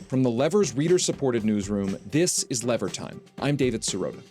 From the Lever's reader-supported newsroom, this is Lever Time. I'm David Sirota.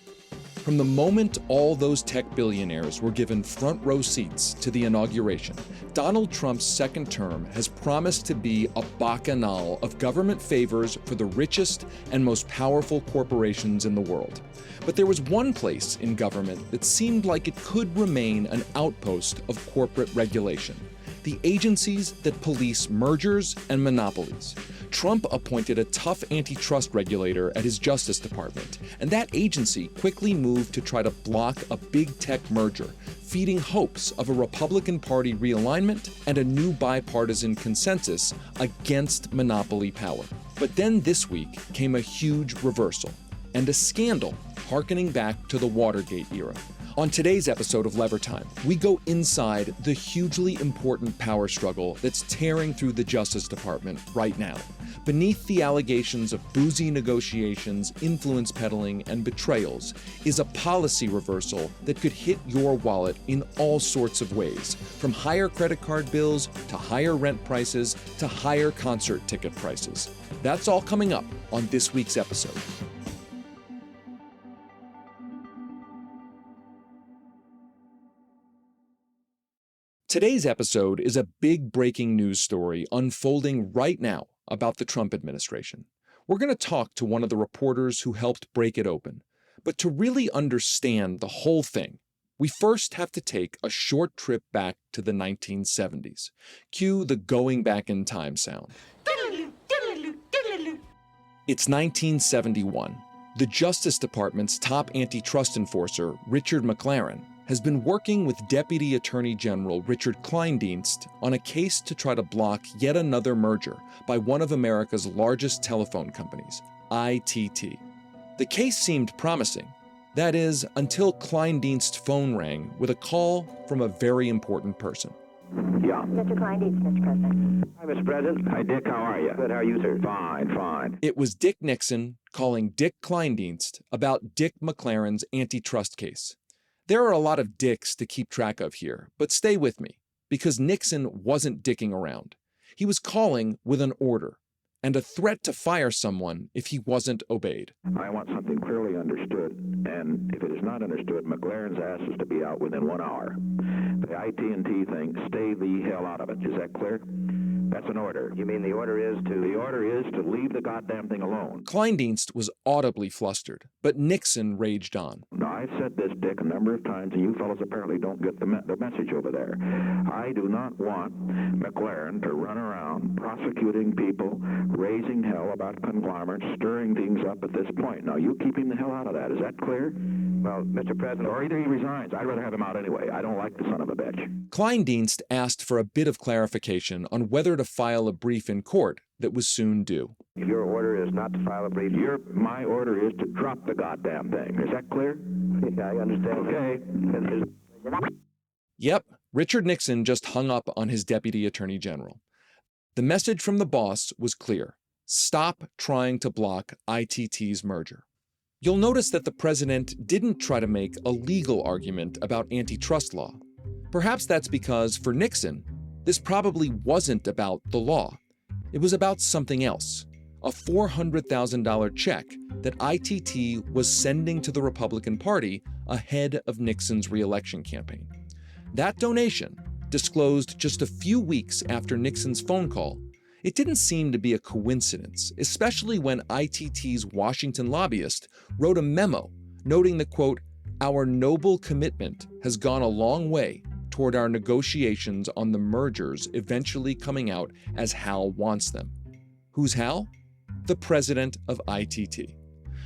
From the moment all those tech billionaires were given front-row seats to the inauguration, Donald Trump's second term has promised to be a bacchanal of government favors for the richest and most powerful corporations in the world. But there was one place in government that seemed like it could remain an outpost of corporate regulation: the agencies that police mergers and monopolies. Trump appointed a tough antitrust regulator at his Justice Department, and that agency quickly moved to try to block a big tech merger, feeding hopes of a Republican Party realignment and a new bipartisan consensus against monopoly power. But then this week came a huge reversal and a scandal harkening back to the Watergate-era. On today's episode of Lever Time, we go inside the hugely important power struggle that's tearing through the Justice Department right now. Beneath the allegations of boozy negotiations, influence peddling, and betrayals is a policy reversal that could hit your wallet in all sorts of ways, from higher credit card bills to higher rent prices to higher concert ticket prices. That's all coming up on this week's episode. Today's episode is a big breaking news story unfolding right now about the Trump administration. We're going to talk to one of the reporters who helped break it open. But to really understand the whole thing, we first have to take a short trip back to the 1970s. Cue the going back in time sound. It's 1971. The Justice Department's top antitrust enforcer, Richard McLaren, has been working with Deputy Attorney General Richard Kleindienst on a case to try to block yet another merger by one of America's largest telephone companies, ITT. The case seemed promising. That is, until Kleindienst's phone rang with a call from a very important person. Yeah. Mr. Kleindienst, Mr. President. Hi, Mr. President. Hi, Dick. How are you? Good. How are you, sir? Fine, fine. It was Dick Nixon calling Dick Kleindienst about Dick McLaren's antitrust case. There are a lot of dicks to keep track of here, but stay with me, because Nixon wasn't dicking around. He was calling with an order and a threat to fire someone if he wasn't obeyed. I want something clearly understood, and if it is not understood, McLaren's ass is to be out within 1 hour. The IT&T thing, stay the hell out of it. Is that clear? That's an order. You mean the order is to... The order is to leave the goddamn thing alone. Kleindienst was audibly flustered, but Nixon raged on. Now, I've said this, Dick, a number of times, and you fellows apparently don't get the message over there. I do not want McLaren to run around prosecuting people, raising hell about conglomerates, stirring things up at this point. Now, you keep him the hell out of that. Is that clear? Well, Mr. President... Or either he resigns. I'd rather have him out anyway. I don't like the son of a bitch. Kleindienst asked for a bit of clarification on whether to file a brief in court that was soon due. If your order is not to file a brief, my order is to drop the goddamn thing. Is that clear? Yeah, I understand. Okay. Yep, Richard Nixon just hung up on his Deputy Attorney General. The message from the boss was clear. Stop trying to block ITT's merger. You'll notice that the president didn't try to make a legal argument about antitrust law. Perhaps that's because, for Nixon, this probably wasn't about the law. It was about something else, a $400,000 check that ITT was sending to the Republican Party ahead of Nixon's re-election campaign. That donation, disclosed just a few weeks after Nixon's phone call, it didn't seem to be a coincidence, especially when ITT's Washington lobbyist wrote a memo noting that, quote, "Our noble commitment has gone a long way toward our negotiations on the mergers eventually coming out as Hal wants them." Who's Hal? The president of ITT.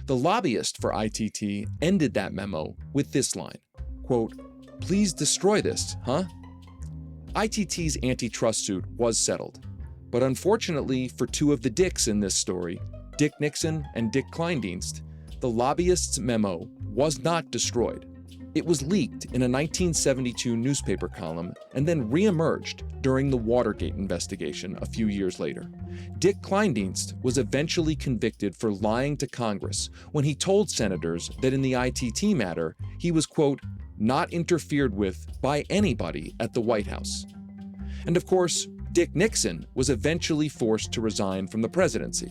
The lobbyist for ITT ended that memo with this line, quote, "Please destroy this, huh?" ITT's antitrust suit was settled. But unfortunately for two of the dicks in this story, Dick Nixon and Dick Kleindienst, the lobbyist's memo was not destroyed. It was leaked in a 1972 newspaper column and then reemerged during the Watergate investigation a few years later. Dick Kleindienst was eventually convicted for lying to Congress when he told senators that in the ITT matter, he was, quote, "not interfered with by anybody at the White House." And of course, Dick Nixon was eventually forced to resign from the presidency.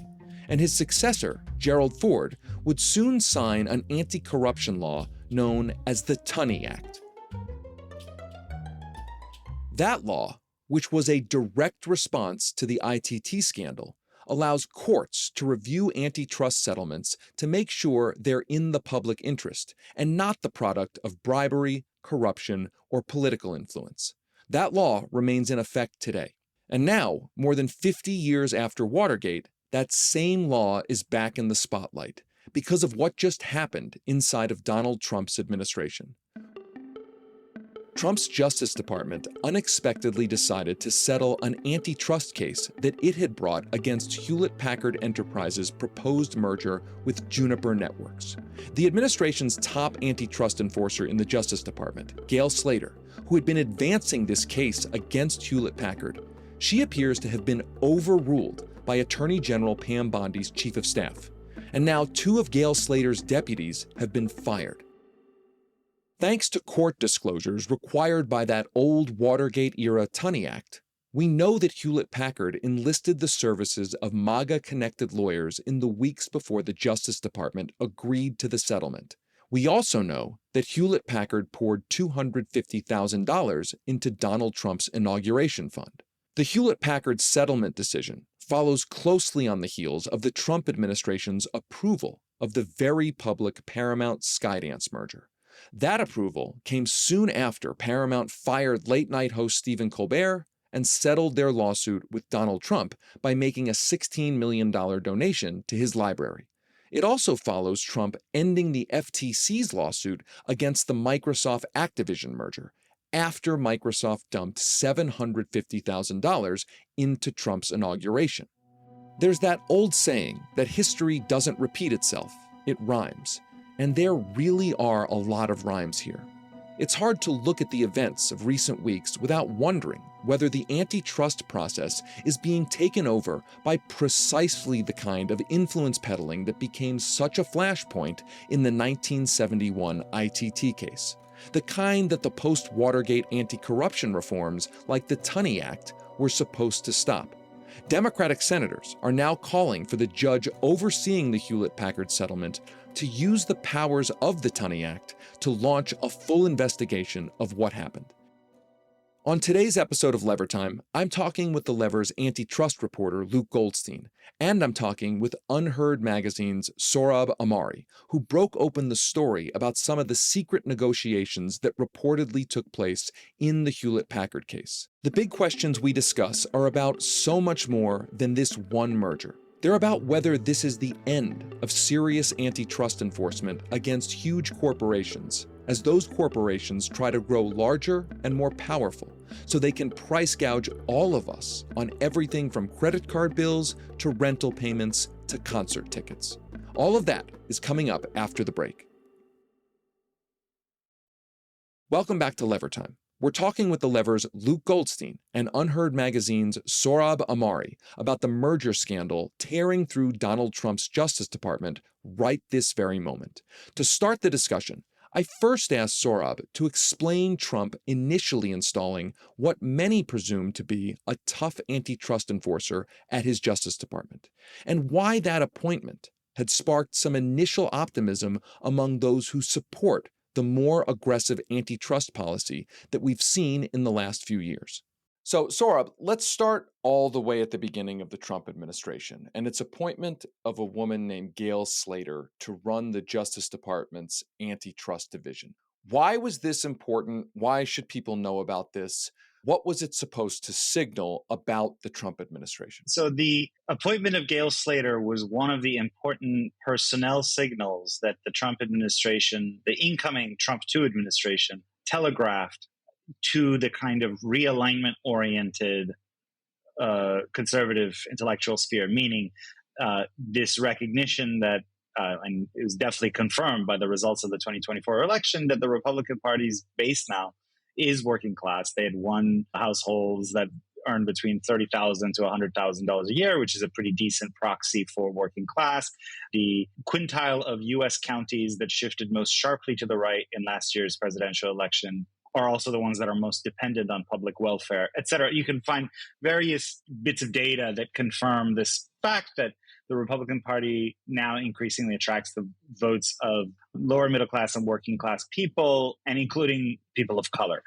And his successor, Gerald Ford, would soon sign an anti-corruption law known as the Tunny Act. That law, which was a direct response to the ITT scandal, allows courts to review antitrust settlements to make sure they're in the public interest and not the product of bribery, corruption, or political influence. That law remains in effect today. And now, more than 50 years after Watergate, that same law is back in the spotlight because of what just happened inside of Donald Trump's administration. Trump's Justice Department unexpectedly decided to settle an antitrust case that it had brought against Hewlett-Packard Enterprise's proposed merger with Juniper Networks. The administration's top antitrust enforcer in the Justice Department, Gail Slater, who had been advancing this case against Hewlett-Packard, she appears to have been overruled by Attorney General Pam Bondi's chief of staff. And now 2 of Gail Slater's deputies have been fired. Thanks to court disclosures required by that old Watergate-era Tunny Act, we know that Hewlett-Packard enlisted the services of MAGA-connected lawyers in the weeks before the Justice Department agreed to the settlement. We also know that Hewlett-Packard poured $250,000 into Donald Trump's inauguration fund. The Hewlett-Packard settlement decision follows closely on the heels of the Trump administration's approval of the very public Paramount-Skydance merger. That approval came soon after Paramount fired late-night host Stephen Colbert and settled their lawsuit with Donald Trump by making a $16 million donation to his library. It also follows Trump ending the FTC's lawsuit against the Microsoft-Activision merger after Microsoft dumped $750,000 into Trump's inauguration. There's that old saying that history doesn't repeat itself, it rhymes. And there really are a lot of rhymes here. It's hard to look at the events of recent weeks without wondering whether the antitrust process is being taken over by precisely the kind of influence peddling that became such a flashpoint in the 1971 ITT case. The kind that the post-Watergate anti-corruption reforms, like the Tunny Act, were supposed to stop. Democratic senators are now calling for the judge overseeing the Hewlett-Packard settlement to use the powers of the Tunny Act to launch a full investigation of what happened. On today's episode of Lever Time, I'm talking with the Lever's antitrust reporter Luke Goldstein, and I'm talking with UnHerd magazine's Sohrab Ahmari, who broke open the story about some of the secret negotiations that reportedly took place in the Hewlett-Packard case. The big questions we discuss are about so much more than this one merger. They're about whether this is the end of serious antitrust enforcement against huge corporations, as those corporations try to grow larger and more powerful, so they can price gouge all of us on everything from credit card bills to rental payments to concert tickets. All of that is coming up after the break. Welcome back to Lever Time. We're talking with the Lever's Luke Goldstein and UnHerd magazine's Sohrab Ahmari about the merger scandal tearing through Donald Trump's Justice Department right this very moment. To start the discussion, I first asked Sohrab to explain Trump initially installing what many presume to be a tough antitrust enforcer at his Justice Department, and why that appointment had sparked some initial optimism among those who support the more aggressive antitrust policy that we've seen in the last few years. So, Sohrab, let's start all the way at the beginning of the Trump administration and its appointment of a woman named Gail Slater to run the Justice Department's antitrust division. Why was this important? Why should people know about this? What was it supposed to signal about the Trump administration? So the appointment of Gail Slater was one of the important personnel signals that the Trump administration, the incoming Trump 2 administration, telegraphed to the kind of realignment-oriented conservative intellectual sphere, meaning this recognition that, and it was definitely confirmed by the results of the 2024 election, that the Republican Party's base now is working class. They had won households that earn between $30,000 to $100,000 a year, which is a pretty decent proxy for working class. The quintile of U.S. counties that shifted most sharply to the right in last year's presidential election are also the ones that are most dependent on public welfare, et cetera. You can find various bits of data that confirm this fact that the Republican Party now increasingly attracts the votes of lower middle class and working class people, and including people of color,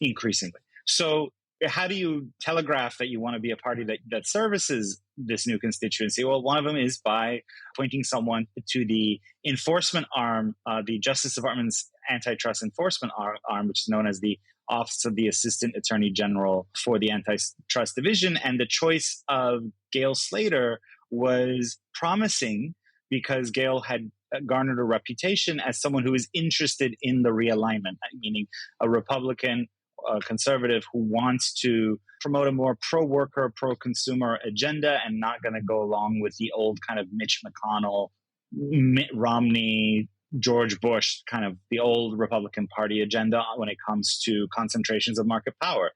increasingly. So how do you telegraph that you want to be a party that services this new constituency? Well, one of them is by appointing someone to the enforcement arm, the Justice Department's antitrust enforcement arm, which is known as the Office of the Assistant Attorney General for the Antitrust Division. And the choice of Gail Slater was promising because Gail had garnered a reputation as someone who is interested in the realignment, meaning a Republican conservative who wants to promote a more pro-worker, pro-consumer agenda and not going to go along with the old kind of Mitch McConnell, Mitt Romney, George Bush, kind of the old Republican Party agenda when it comes to concentrations of market power.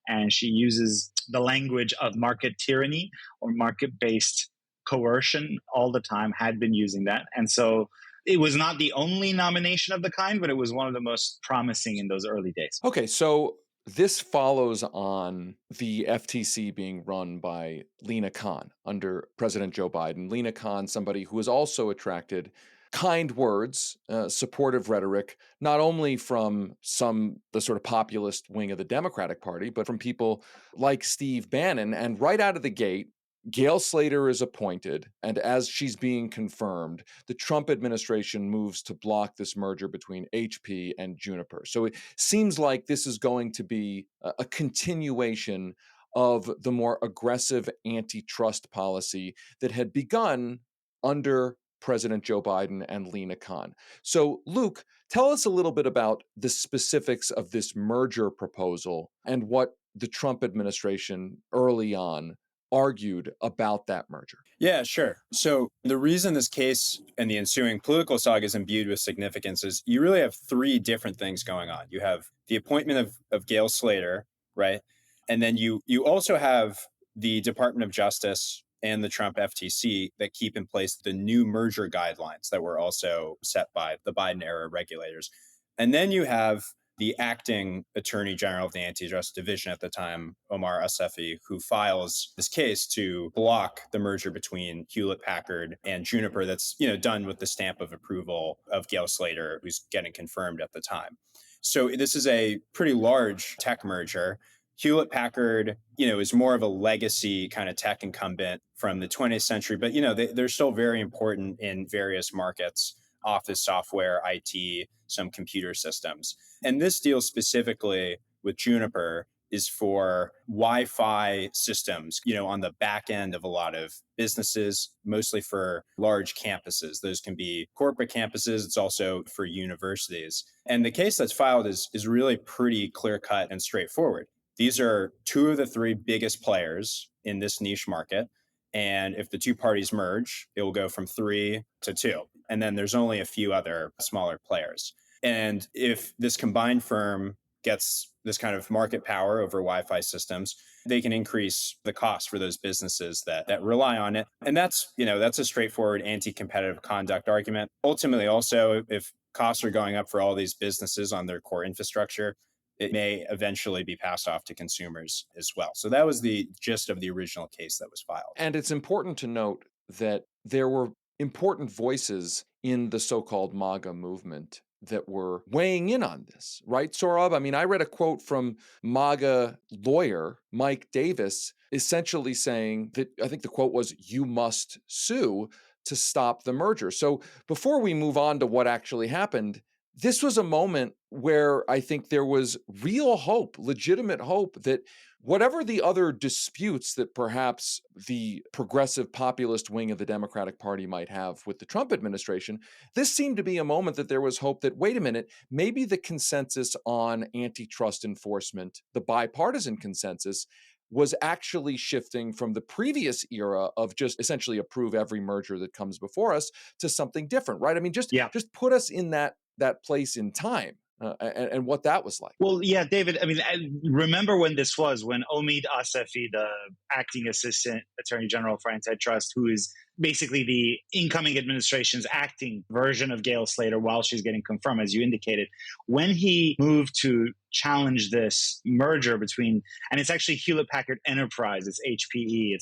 And she uses the language of market tyranny or market-based coercion all the time, had been using that. And so it was not the only nomination of the kind, but it was one of the most promising in those early days. Okay, so this follows on the FTC being run by Lina Khan under President Joe Biden. Lina Khan, somebody who has also attracted kind words, supportive rhetoric, not only from the sort of populist wing of the Democratic Party, but from people like Steve Bannon. And right out of the gate, Gail Slater is appointed, and as she's being confirmed, the Trump administration moves to block this merger between HP and Juniper. So it seems like this is going to be a continuation of the more aggressive antitrust policy that had begun under President Joe Biden and Lina Khan. So, Luke, tell us a little bit about the specifics of this merger proposal and what the Trump administration early on argued about that merger. Yeah, sure. So the reason this case and the ensuing political saga is imbued with significance is you really have three different things going on. You have the appointment of Gail Slater, right? And then you also have the Department of Justice and the Trump FTC that keep in place the new merger guidelines that were also set by the Biden-era regulators. And then you have the acting attorney general of the antitrust division at the time, Omar Assefi, who files this case to block the merger between Hewlett-Packard and Juniper that's, done with the stamp of approval of Gail Slater, who's getting confirmed at the time. So this is a pretty large tech merger. Hewlett-Packard, is more of a legacy kind of tech incumbent from the 20th century, but, they're still very important in various markets, office software, IT, some computer systems. And this deal specifically with Juniper is for Wi-Fi systems, on the back end of a lot of businesses, mostly for large campuses. Those can be corporate campuses. It's also for universities. And the case that's filed is really pretty clear-cut and straightforward. These are two of the three biggest players in this niche market. And if the two parties merge, it will go from 3 to 2. And then there's only a few other smaller players. And if this combined firm gets this kind of market power over Wi-Fi systems, they can increase the cost for those businesses that rely on it. And that's a straightforward anti-competitive conduct argument. Ultimately, also, if costs are going up for all these businesses on their core infrastructure, it may eventually be passed off to consumers as well. So that was the gist of the original case that was filed. And it's important to note that there were important voices in the so-called MAGA movement that were weighing in on this, right, Sohrab? I mean, I read a quote from MAGA lawyer Mike Davis essentially saying that, I think the quote was, "You must sue to stop the merger." So before we move on to what actually happened, this was a moment where I think there was real hope, legitimate hope, that whatever the other disputes that perhaps the progressive populist wing of the Democratic Party might have with the Trump administration, this seemed to be a moment that there was hope that, wait a minute, maybe the consensus on antitrust enforcement, the bipartisan consensus, was actually shifting from the previous era of just essentially approve every merger that comes before us to something different, right? I mean, just put us in that place in time. and what that was like. Well, yeah, David, I mean, I remember when this was, when Omid Asefi, the acting assistant attorney general for antitrust, who is basically the incoming administration's acting version of Gail Slater while she's getting confirmed, as you indicated, when he moved to challenge this merger between, and it's actually Hewlett-Packard Enterprise, it's HPE,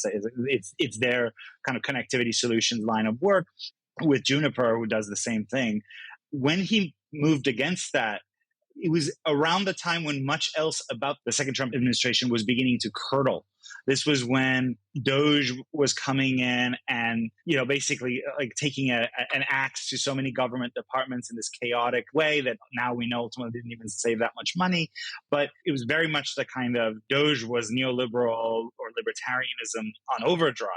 it's their kind of connectivity solutions line of work with Juniper, who does the same thing. When he moved against that, it was around the time when much else about the second Trump administration was beginning to curdle. This was when Doge was coming in and, basically like taking an axe to so many government departments in this chaotic way that now we know ultimately didn't even save that much money. But it was very much the kind of Doge was neoliberal or libertarianism on overdrive.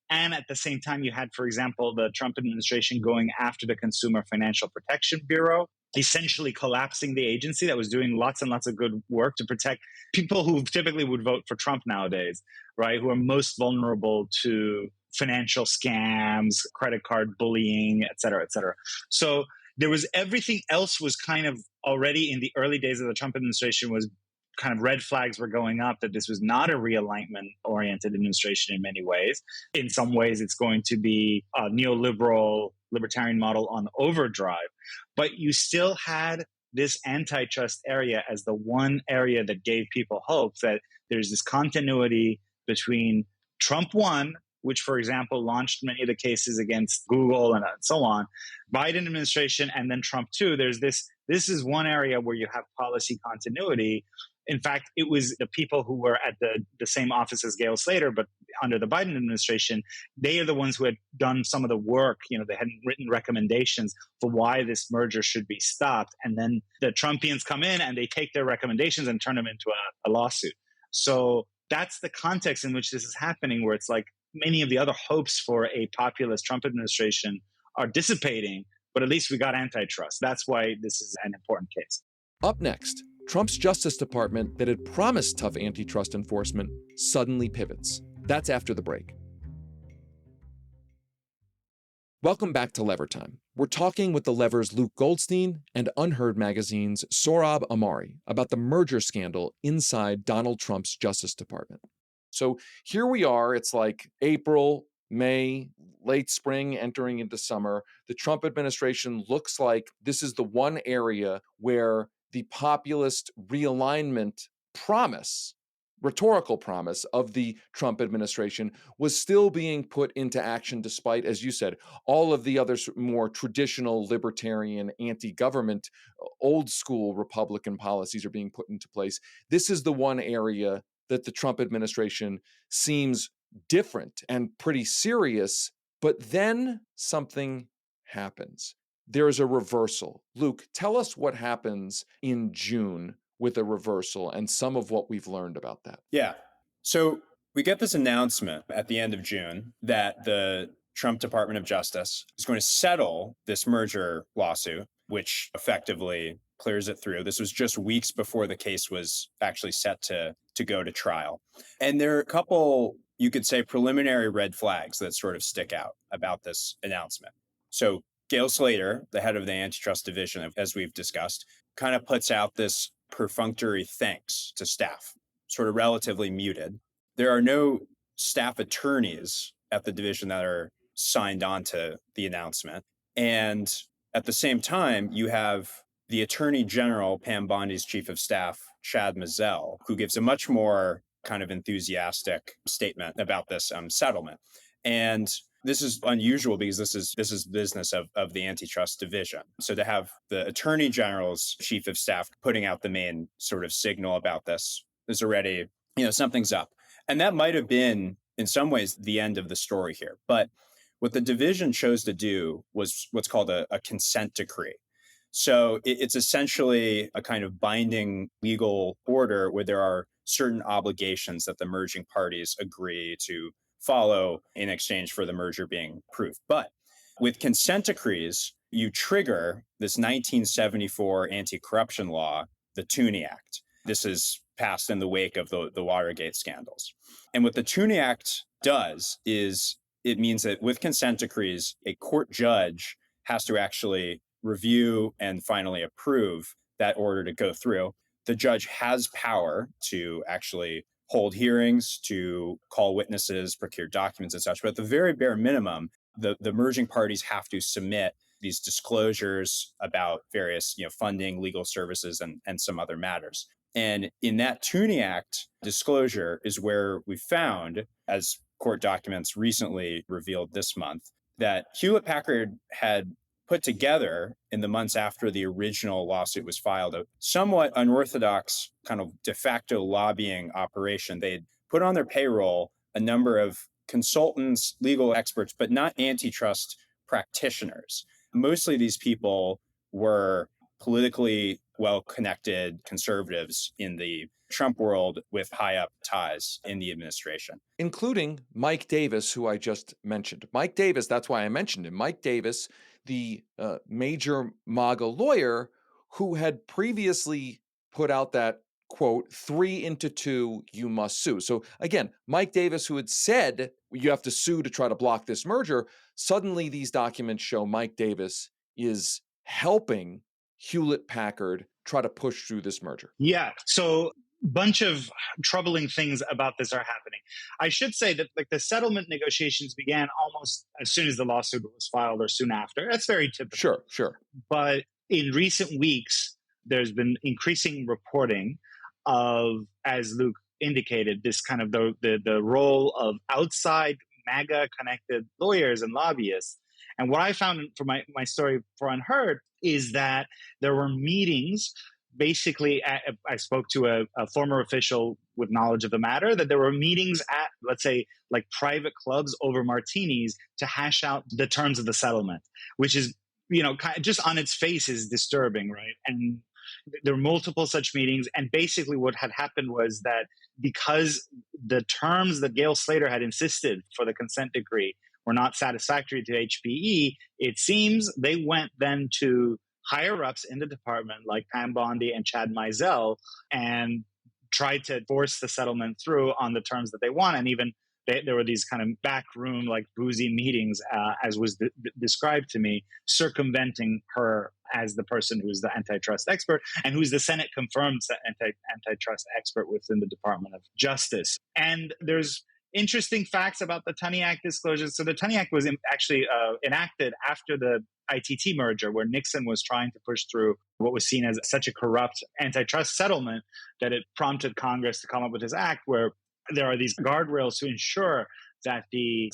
And at the same time, you had, for example, the Trump administration going after the Consumer Financial Protection Bureau, essentially collapsing the agency that was doing lots and lots of good work to protect people who typically would vote for Trump nowadays, right? Who are most vulnerable to financial scams, credit card bullying, et cetera, et cetera. So there was everything else was kind of already in the early days of the Trump administration was kind of red flags were going up that this was not a realignment-oriented administration in many ways. In some ways, it's going to be a neoliberal libertarian model on overdrive. But you still had this antitrust area as the one area that gave people hope that there's this continuity between Trump 1, which, for example, launched many of the cases against Google and so on, Biden administration, and then Trump 2. There's this is one area where you have policy continuity. In fact, it was the people who were at the same office as Gail Slater, but under the Biden administration, they are the ones who had done some of the work. They hadn't written recommendations for why this merger should be stopped. And then the Trumpians come in and they take their recommendations and turn them into a lawsuit. So that's the context in which this is happening, where it's like many of the other hopes for a populist Trump administration are dissipating, but at least we got antitrust. That's why this is an important case. Up next, Trump's Justice Department that had promised tough antitrust enforcement suddenly pivots. That's after the break. Welcome back to Lever Time. We're talking with the Lever's Luke Goldstein and UnHerd magazine's Sohrab Ahmari about the merger scandal inside Donald Trump's Justice Department. So here we are, it's like April, May, late spring, entering into summer. The Trump administration looks like this is the one area where the populist realignment promise, rhetorical promise of the Trump administration was still being put into action despite, as you said, all of the other more traditional libertarian, anti-government, old school Republican policies are being put into place. This is the one area that the Trump administration seems different and pretty serious, but then something happens. There's a reversal. Luke, tell us what happens in June with a reversal and some of what we've learned about that. Yeah. So we get this announcement at the end of June that the Trump Department of Justice is going to settle this merger lawsuit, which effectively clears it through. This was just weeks before the case was actually set to go to trial. And there are a couple, you could say, preliminary red flags that sort of stick out about this announcement. So Gail Slater, the head of the antitrust division, as we've discussed, kind of puts out this perfunctory thanks to staff, sort of relatively muted. There are no staff attorneys at the division that are signed on to the announcement. And at the same time, you have the Attorney General, Pam Bondi's chief of staff, Chad Mazzell, who gives a much more kind of enthusiastic statement about this settlement. And this is unusual because this is business of the antitrust division. So to have the Attorney General's chief of staff putting out the main sort of signal about this is already, something's up. And that might have been, in some ways, the end of the story here. But what the division chose to do was what's called a consent decree. So it's essentially a kind of binding legal order where there are certain obligations that the merging parties agree to follow in exchange for the merger being approved. But with consent decrees, you trigger this 1974 anti-corruption law, the Tunny Act. This is passed in the wake of the Watergate scandals. And what the Tunny Act does is it means that with consent decrees, a court judge has to actually review and finally approve that order to go through. The judge has power to actually hold hearings, to call witnesses, procure documents and such. But at the very bare minimum, the merging parties have to submit these disclosures about various funding, legal services, and some other matters. And in that Tunny Act disclosure is where we found, as court documents recently revealed this month, that Hewlett-Packard had put together in the months after the original lawsuit was filed a somewhat unorthodox kind of de facto lobbying operation. They had put on their payroll a number of consultants, legal experts, but not antitrust practitioners. Mostly these people were politically well-connected conservatives in the Trump world with high-up ties in the administration. Including Mike Davis, who I just mentioned. Mike Davis, that's why I mentioned him. Mike Davis, the major MAGA lawyer who had previously put out that, quote, 3 into 2, you must sue. So again, Mike Davis, who had said you have to sue to try to block this merger, suddenly these documents show Mike Davis is helping Hewlett-Packard try to push through this merger. Yeah. So bunch of troubling things about this are happening. I should say that the settlement negotiations began almost as soon as the lawsuit was filed or soon after. That's very typical. Sure. But in recent weeks, there's been increasing reporting of, as Luke indicated, this kind of the role of outside MAGA connected lawyers and lobbyists. And what I found for my story for UnHerd is that there were meetings. Basically, I spoke to a former official with knowledge of the matter, that there were meetings at, let's say, like private clubs over martinis to hash out the terms of the settlement, which is, just on its face is disturbing, right? And there were multiple such meetings. And basically what had happened was that because the terms that Gail Slater had insisted for the consent decree were not satisfactory to HPE, it seems they went then to higher-ups in the department like Pam Bondi and Chad Mizell and tried to force the settlement through on the terms that they want. And even there were these kind of backroom, like boozy meetings, as was described to me, circumventing her as the person who's the antitrust expert and who's the Senate confirmed antitrust expert within the Department of Justice. And there's interesting facts about the Tunny Act disclosures. So the Tunny Act was actually enacted after the ITT merger, where Nixon was trying to push through what was seen as such a corrupt antitrust settlement that it prompted Congress to come up with this act where there are these guardrails to ensure that the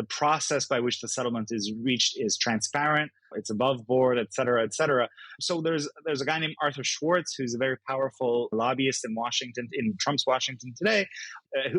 process by which the settlement is reached is transparent, it's above board, et cetera, et cetera. So there's a guy named Arthur Schwartz, who's a very powerful lobbyist in Washington, in Trump's Washington today,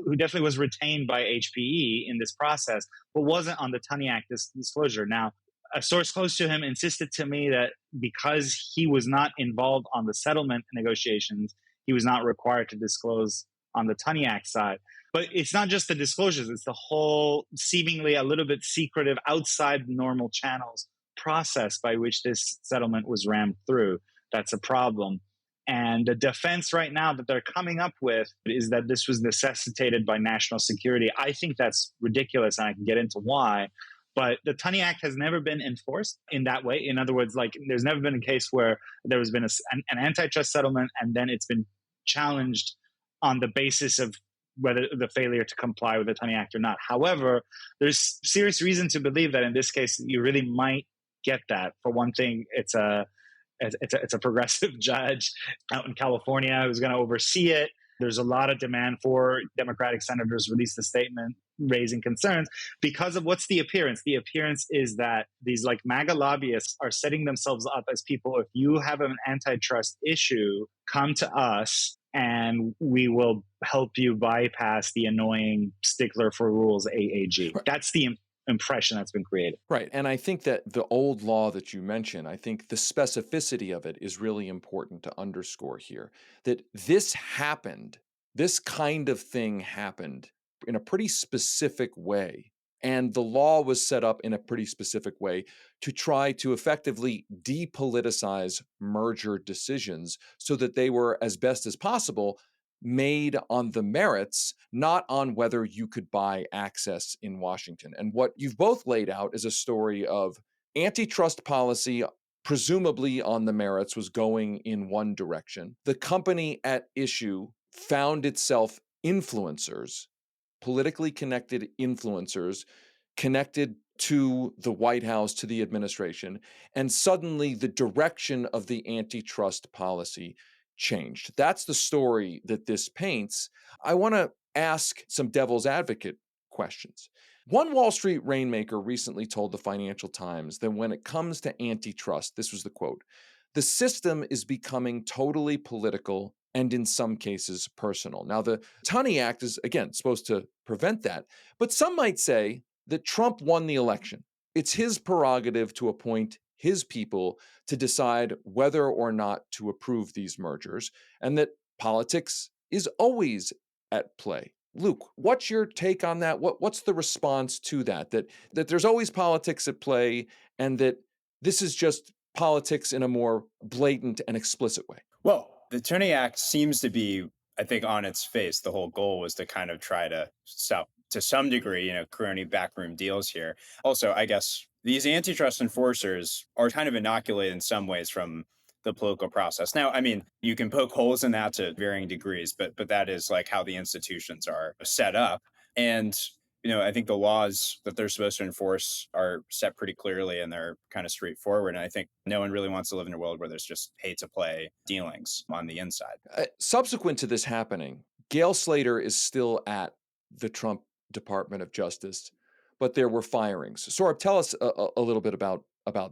who definitely was retained by HPE in this process, but wasn't on the Tunny Act disclosure. Now, a source close to him insisted to me that because he was not involved on the settlement negotiations, he was not required to disclose on the Tunny Act side. But it's not just the disclosures, it's the whole seemingly a little bit secretive, outside normal channels process by which this settlement was rammed through. That's a problem. And the defense right now that they're coming up with is that this was necessitated by national security. I think that's ridiculous, and I can get into why. But the Tunny Act has never been enforced in that way. In other words, there's never been a case where there has been an antitrust settlement and then it's been challenged on the basis of whether the failure to comply with the Tunny Act or not. However, there's serious reason to believe that in this case, you really might get that. For one thing, it's a progressive judge out in California who's going to oversee it. There's a lot of demand for Democratic senators release the statement raising concerns because of what's the appearance. The appearance is that these MAGA lobbyists are setting themselves up as people. If you have an antitrust issue, come to us and we will help you bypass the annoying stickler for rules AAG. Right. That's the impression that's been created. Right. And I think that the old law that you mentioned, I think the specificity of it is really important to underscore here, that this kind of thing happened in a pretty specific way. And the law was set up in a pretty specific way to try to effectively depoliticize merger decisions so that they were, as best as possible, made on the merits, not on whether you could buy access in Washington. And what you've both laid out is a story of antitrust policy presumably on the merits, was going in one direction. The company at issue found itself influencers, politically connected influencers, connected to the White House, to the administration, and suddenly the direction of the antitrust policy changed. That's the story that this paints. I want to ask some devil's advocate questions. One Wall Street rainmaker recently told the Financial Times that when it comes to antitrust, this was the quote, "The system is becoming totally political and in some cases personal." Now, the Tunny Act is, again, supposed to prevent that, but some might say that Trump won the election. It's his prerogative to appoint his people to decide whether or not to approve these mergers, and that politics is always at play. Luke, what's your take on that? What's the response to that? That there's always politics at play, and that this is just politics in a more blatant and explicit way? Well, the Tunny Act seems to be, I think, on its face, the whole goal was to kind of try to stop, to some degree, crony backroom deals here. Also, I guess these antitrust enforcers are kind of inoculated in some ways from the political process. Now, I mean, you can poke holes in that to varying degrees, but that is like how the institutions are set up. And I think the laws that they're supposed to enforce are set pretty clearly and they're kind of straightforward. And I think no one really wants to live in a world where there's just pay-to-play dealings on the inside. Subsequent to this happening, Gail Slater is still at the Trump Department of Justice, but there were firings. Sohrab, tell us a little bit about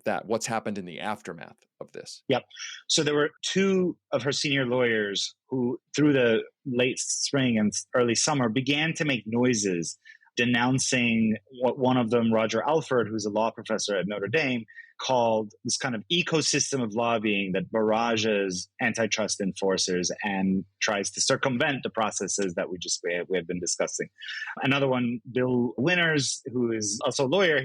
that. What's happened in the aftermath of this? Yep. So there were two of her senior lawyers who, through the late spring and early summer, began to make noises denouncing what one of them, Roger Alford, who's a law professor at Notre Dame, called this kind of ecosystem of lobbying that barrages antitrust enforcers and tries to circumvent the processes that we have been discussing. Another one, Bill Winners, who is also a lawyer,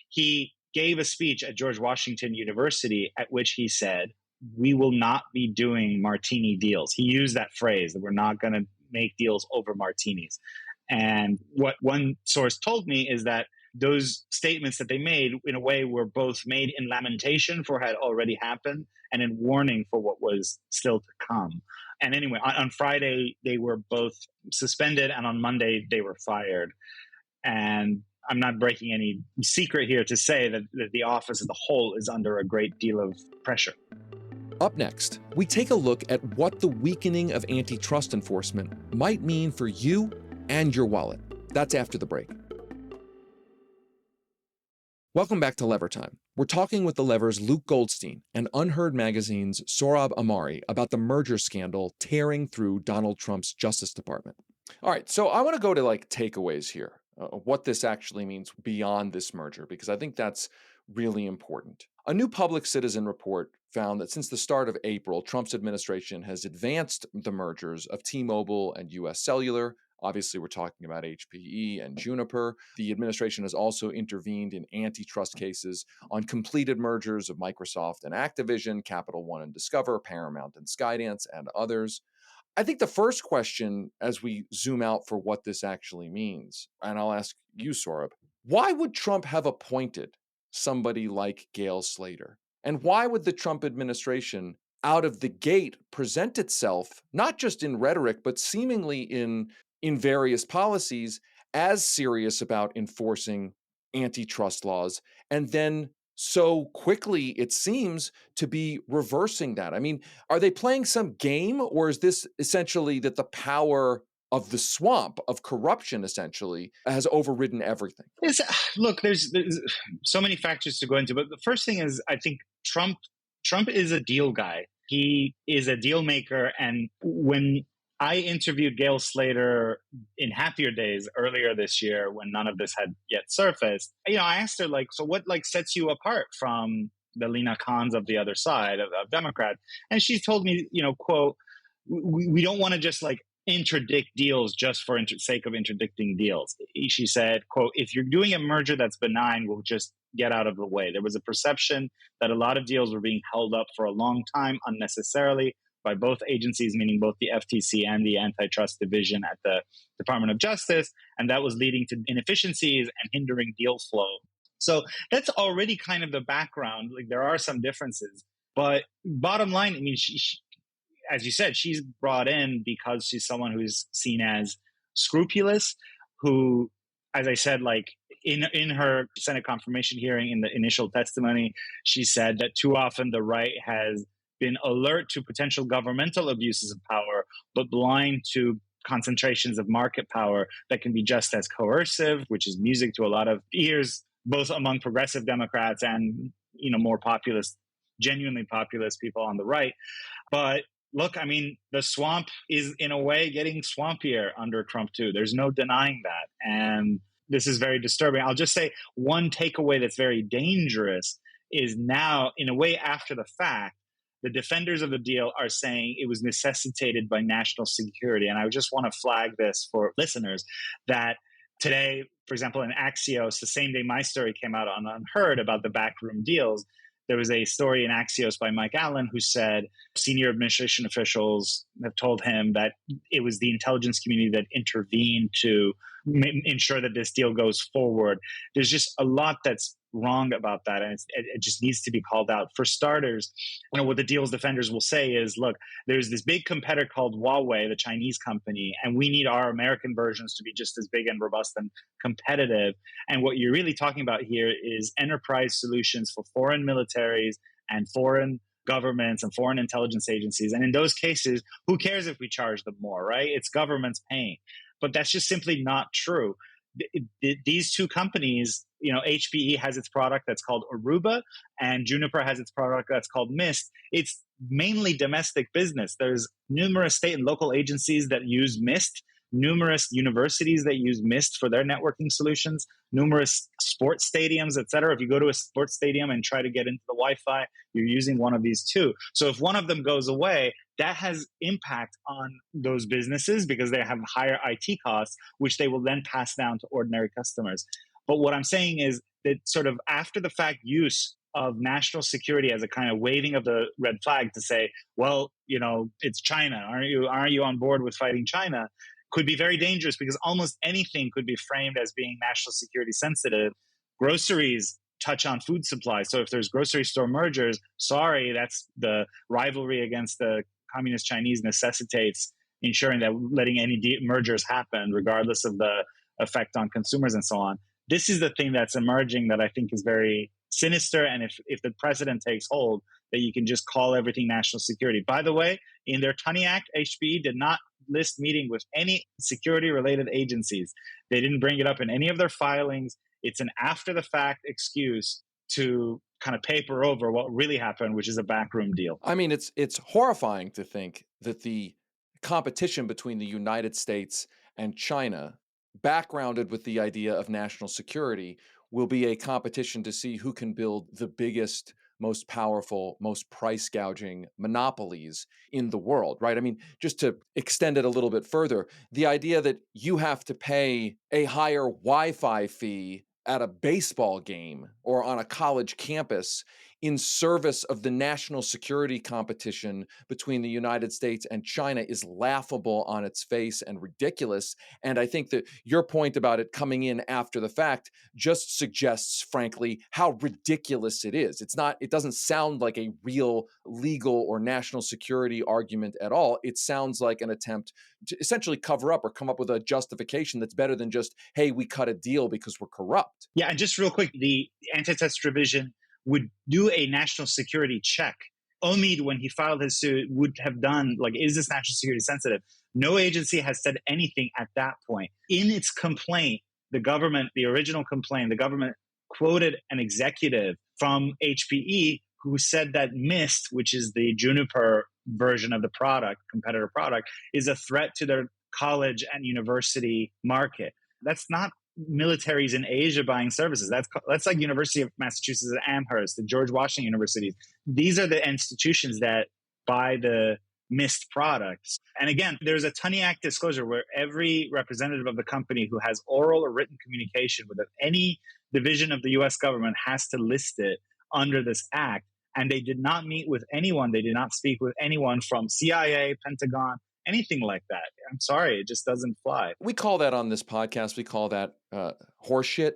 he gave a speech at George Washington University at which he said, "We will not be doing martini deals." He used that phrase, that we're not going to make deals over martinis. And what one source told me is that those statements that they made, in a way, were both made in lamentation for what had already happened and in warning for what was still to come. And anyway, on Friday, they were both suspended, and on Monday, they were fired. And I'm not breaking any secret here to say that the office as a whole is under a great deal of pressure. Up next, we take a look at what the weakening of antitrust enforcement might mean for you and your wallet. That's after the break. Welcome back to Lever Time. We're talking with the Lever's Luke Goldstein and UnHerd magazine's Sohrab Ahmari about the merger scandal tearing through Donald Trump's Justice Department. All right, so I want to go to takeaways here, what this actually means beyond this merger, because I think that's really important. A new Public Citizen report found that since the start of April, Trump's administration has advanced the mergers of T-Mobile and U.S. Cellular. Obviously, we're talking about HP and Juniper. The administration has also intervened in antitrust cases on completed mergers of Microsoft and Activision, Capital One and Discover, Paramount and Skydance, and others. I think the first question, as we zoom out for what this actually means, and I'll ask you, Sohrab, why would Trump have appointed somebody like Gail Slater? And why would the Trump administration, out of the gate, present itself, not just in rhetoric, but seemingly in various policies, as serious about enforcing antitrust laws, and then so quickly, it seems, to be reversing that? I mean, are they playing some game, or is this essentially that the power of the swamp of corruption essentially has overridden everything? Look, there's so many factors to go into, but the first thing is, I think Trump is a deal guy. He is a deal maker, and when I interviewed Gail Slater in happier days earlier this year when none of this had yet surfaced. I asked her, so what sets you apart from the Lina Khans of the other side of Democrat? And she told me, quote, we don't want to just interdict deals just for sake of interdicting deals. She said, quote, if you're doing a merger that's benign, we'll just get out of the way. There was a perception that a lot of deals were being held up for a long time unnecessarily by both agencies, meaning both the FTC and the antitrust division at the Department of Justice, and that was leading to inefficiencies and hindering deal flow. So that's already kind of the background. Like there are some differences, but bottom line, I mean, she, as you said, she's brought in because she's someone who's seen as scrupulous, who, as I said, like in her Senate confirmation hearing in the initial testimony, she said that too often the right has been alert to potential governmental abuses of power, but blind to concentrations of market power that can be just as coercive, which is music to a lot of ears, both among progressive Democrats and, you know, more populist, genuinely populist people on the right. But look, I mean, the swamp is in a way getting swampier under Trump too. There's no denying that. And this is very disturbing. I'll just say one takeaway that's very dangerous is now, in a way, after the fact, the defenders of the deal are saying it was necessitated by national security. And I just want to flag this for listeners that today, for example, in Axios, the same day my story came out on UnHerd about the backroom deals, there was a story in Axios by Mike Allen who said senior administration officials have told him that it was the intelligence community that intervened to ensure that this deal goes forward. There's just a lot that's wrong about that, and it just needs to be called out. For starters, you know, what the deal's defenders will say is, look, there's this big competitor called Huawei, the Chinese company, and we need our American versions to be just as big and robust and competitive. And what you're really talking about here is enterprise solutions for foreign militaries and foreign governments and foreign intelligence agencies. And in those cases, who cares if we charge them more, right? It's governments paying. But that's just simply not true. These two companies, you know, HPE has its product that's called Aruba, and Juniper has its product that's called Mist. It's mainly domestic business. There's numerous state and local agencies that use Mist, numerous universities that use Mist for their networking solutions, numerous sports stadiums, et cetera. If you go to a sports stadium and try to get into the Wi-Fi, you're using one of these two. So if one of them goes away, that has impact on those businesses because they have higher IT costs, which they will then pass down to ordinary customers. But what I'm saying is that sort of after the fact use of national security as a kind of waving of the red flag to say, well, you know, it's China. Aren't you on board with fighting China? Could be very dangerous because almost anything could be framed as being national security sensitive. Groceries touch on food supply. So if there's grocery store mergers, sorry, that's the rivalry against the communist Chinese necessitates ensuring that letting any mergers happen, regardless of the effect on consumers and so on. This is the thing that's emerging that I think is very sinister. And if the precedent takes hold, that you can just call everything national security. By the way, in their Tunny Act, HPE did not list meeting with any security-related agencies. They didn't bring it up in any of their filings. It's an after-the-fact excuse to kind of paper over what really happened, which is a backroom deal. I mean, it's horrifying to think that the competition between the United States and China, backgrounded with the idea of national security, will be a competition to see who can build the biggest, most powerful, most price gouging monopolies in the world, right? I mean, just to extend it a little bit further, the idea that you have to pay a higher Wi-Fi fee at a baseball game or on a college campus in service of the national security competition between the United States and China is laughable on its face and ridiculous. And I think that your point about it coming in after the fact just suggests, frankly, how ridiculous it is. It doesn't sound like a real legal or national security argument at all. It sounds like an attempt to essentially cover up or come up with a justification that's better than just, hey, we cut a deal because we're corrupt. Yeah, and just real quick, the antitrust division would do a national security check. Omid, when he filed his suit, would have done, like, is this national security sensitive? No agency has said anything at that point. In its complaint, the original complaint, the government quoted an executive from HPE who said that Mist, which is the Juniper version of the product, competitor product, is a threat to their college and university market. That's not militaries in Asia buying services. That's like University of Massachusetts at Amherst, the George Washington universities. These are the institutions that buy the Mist products. And again, there's a Tunny Act disclosure where every representative of the company who has oral or written communication with any division of the US government has to list it under this act. And they did not meet with anyone. They did not speak with anyone from CIA, Pentagon, anything like that. I'm sorry, it just doesn't fly. We call that on this podcast, we call that horseshit.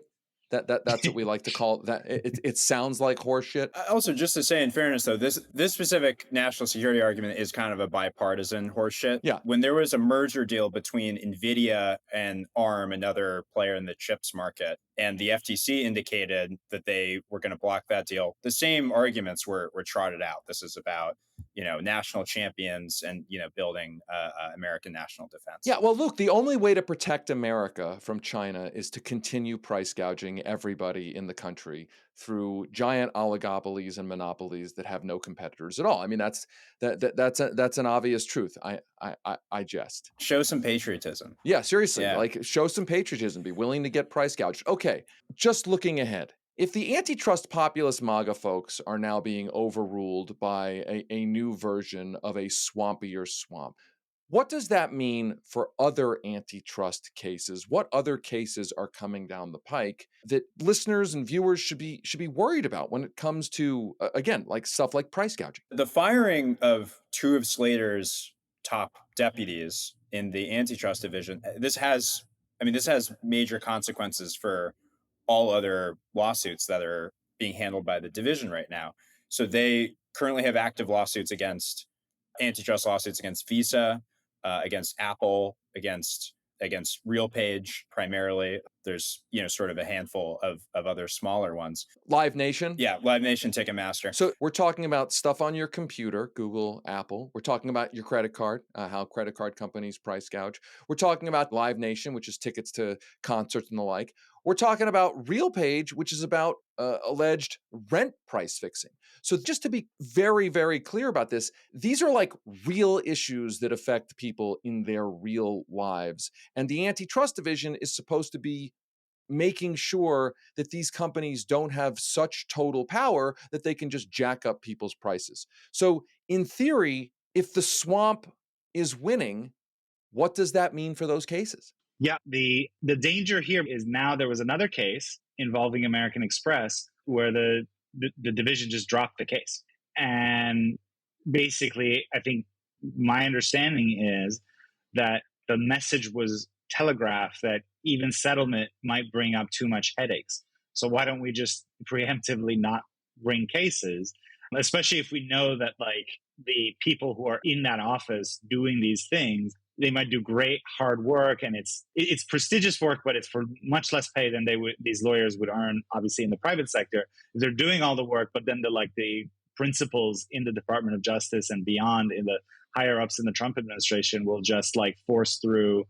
That's what we like to call that. It sounds like horseshit. Also, just to say, in fairness, though, this specific national security argument is kind of a bipartisan horseshit. Yeah. When there was a merger deal between NVIDIA and ARM, another player in the chips market, and the FTC indicated that they were going to block that deal, the same arguments were trotted out. This is about, national champions and, building American national defense. Yeah, well, look, the only way to protect America from China is to continue price gouging everybody in the country through giant oligopolies and monopolies that have no competitors at all. I mean, that's an obvious truth. I jest. Show some patriotism. Yeah, seriously, Yeah. like show some patriotism. Be willing to get price gouged. Okay, just looking ahead. If the antitrust populist MAGA folks are now being overruled by a new version of a swampier swamp, what does that mean for other antitrust cases? What other cases are coming down the pike that listeners and viewers should be worried about when it comes to, again, like stuff like price gouging? The firing of two of Slater's top deputies in the antitrust division, this has major consequences for all other lawsuits that are being handled by the division right now. So they currently have active lawsuits against antitrust lawsuits against Visa, against Apple, against RealPage primarily. There's sort of a handful of other smaller ones. Live Nation? Yeah, Live Nation, Ticketmaster. So we're talking about stuff on your computer, Google, Apple. We're talking about your credit card, how credit card companies price gouge. We're talking about Live Nation, which is tickets to concerts and the like. We're talking about RealPage, which is about alleged rent price fixing. So just to be very, very clear about this, these are like real issues that affect people in their real lives. And the antitrust division is supposed to be making sure that these companies don't have such total power that they can just jack up people's prices. So in theory, if the swamp is winning, what does that mean for those cases? Yeah, the danger here is now there was another case involving American Express where the division just dropped the case. And basically, I think my understanding is that the message was telegraphed that even settlement might bring up too much headaches. So why don't we just preemptively not bring cases, especially if we know that like the people who are in that office doing these things, they might do great hard work, and it's prestigious work, but it's for much less pay than these lawyers would earn, obviously, in the private sector. They're doing all the work, but then the principals in the Department of Justice and beyond, in the higher ups in the Trump administration, will just like force through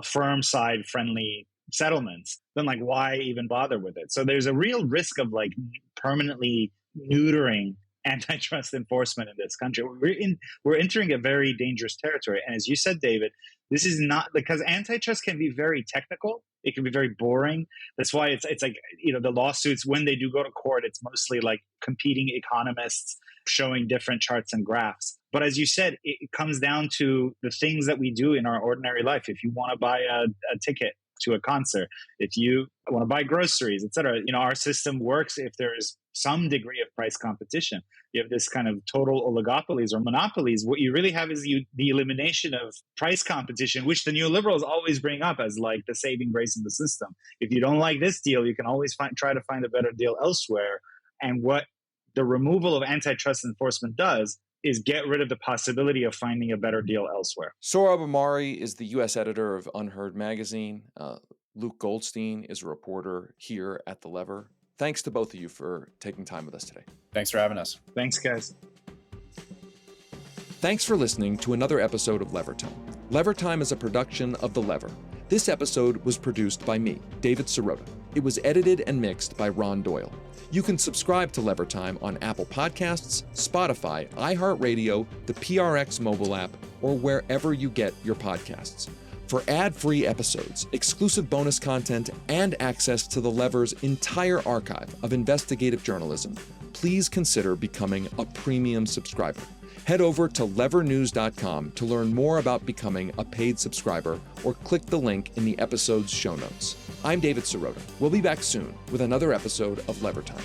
firm side friendly settlements. Then like why even bother with it? So there's a real risk of like permanently neutering antitrust enforcement in this country. We're entering a very dangerous territory. And as you said, David, this is not because antitrust can be very technical. It can be very boring. That's why it's like, the lawsuits, when they do go to court, it's mostly like competing economists showing different charts and graphs. But as you said, it comes down to the things that we do in our ordinary life. If you want to buy a ticket to a concert, if you want to buy groceries, etc., our system works if there's some degree of price competition. You have this kind of total oligopolies or monopolies. What you really have is the elimination of price competition, which the neoliberals always bring up as like the saving grace in the system. If you don't like this deal, you can always try to find a better deal elsewhere. And what the removal of antitrust enforcement does is get rid of the possibility of finding a better deal elsewhere. Sohrab Ahmari is the U.S. editor of UnHerd magazine. Luke Goldstein is a reporter here at The Lever. Thanks to both of you for taking time with us today. Thanks for having us. Thanks, guys. Thanks for listening to another episode of Lever Time. Lever Time is a production of The Lever. This episode was produced by me, David Sirota. It was edited and mixed by Ron Doyle. You can subscribe to Lever Time on Apple Podcasts, Spotify, iHeartRadio, the PRX mobile app, or wherever you get your podcasts. For ad-free episodes, exclusive bonus content, and access to The Lever's entire archive of investigative journalism, please consider becoming a premium subscriber. Head over to levernews.com to learn more about becoming a paid subscriber, or click the link in the episode's show notes. I'm David Sirota. We'll be back soon with another episode of Lever Time.